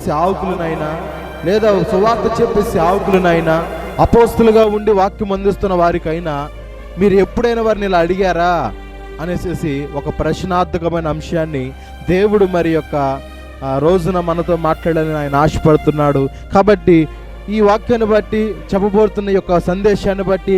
సేవకులనైనా లేదా సువార్త చెప్పే సేవకులనైనా అపోస్తులుగా ఉండి వాక్యం అందిస్తున్న వారికైనా మీరు ఎప్పుడైనా వారిని ఇలా అడిగారా అనేసి ఒక ప్రశ్నార్థకమైన అంశాన్ని దేవుడు మరి యొక్క రోజున మనతో మాట్లాడాలని ఆయన ఆశపడుతున్నాడు. కాబట్టి ఈ వాక్యాన్ని బట్టి చెప్పబోతున్న యొక్క సందేశాన్ని బట్టి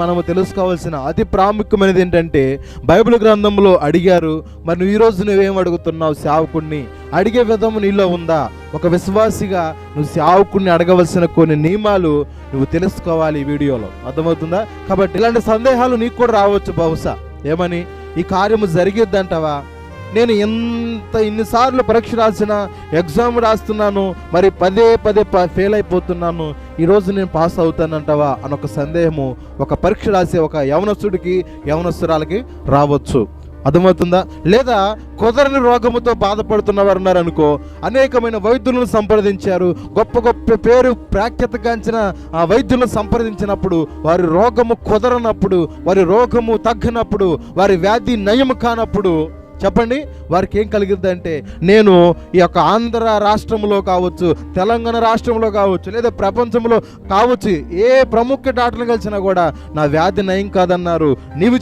మనము తెలుసుకోవాల్సిన అతి ప్రాముఖ్యమైనది ఏంటంటే, బైబిల్ గ్రంథంలో అడిగారు, మరి నువ్వు ఈరోజు నువ్వేం అడుగుతున్నావు? సేవకుడిని అడిగే విధము నీలో ఉందా? ఒక విశ్వాసిగా నువ్వు సేవకుడిని అడగవలసిన కొన్ని నియమాలు నువ్వు తెలుసుకోవాలి ఈ వీడియోలో. అర్థమవుతుందా? కాబట్టి ఇలాంటి సందేహాలు నీకు కూడా రావచ్చు బహుశా. ఏమని, ఈ కార్యము జరిగిద్దంటావా? నేను ఇన్నిసార్లు పరీక్ష రాసిన, ఎగ్జామ్ రాస్తున్నాను, మరి పదే ఫెయిల్ అయిపోతున్నాను, ఈరోజు నేను పాస్ అవుతానంటావా అని ఒక సందేహము ఒక పరీక్ష రాసే ఒక యవనస్తుడికి యవనస్తురాలకి రావచ్చు. అర్థమవుతుందా? లేదా కుదరని రోగముతో బాధపడుతున్నవారు ఉన్నారనుకో, అనేకమైన వైద్యులను సంప్రదించారు, గొప్ప పేరు ప్రాఖ్యాతగాంచిన ఆ వైద్యులను సంప్రదించినప్పుడు వారి రోగము కుదరనప్పుడు, వారి రోగము తగ్గనప్పుడు, వారి వ్యాధి నయం కానప్పుడు చెప్పండి వారికి ఏం కలిగిద్దంటే, నేను ఈ యొక్క ఆంధ్ర రాష్ట్రంలో కావచ్చు, తెలంగాణ రాష్ట్రంలో కావచ్చు, లేదా ప్రపంచంలో కావచ్చు, ఏ ప్రముఖ డాక్టర్ని కలిసినా కూడా నా వ్యాధి నయం కాదన్నారు. నీవు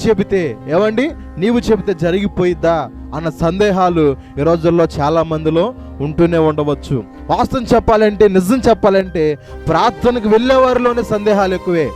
చెబితే జరిగిపోయిద్దా అన్న సందేహాలు ఈ రోజుల్లో చాలా మందిలో ఉంటూనే ఉండవచ్చు. వాస్తవం చెప్పాలంటే, నిజం చెప్పాలంటే, ప్రార్థనకు వెళ్ళే వారిలోనే సందేహాలు ఎక్కువే.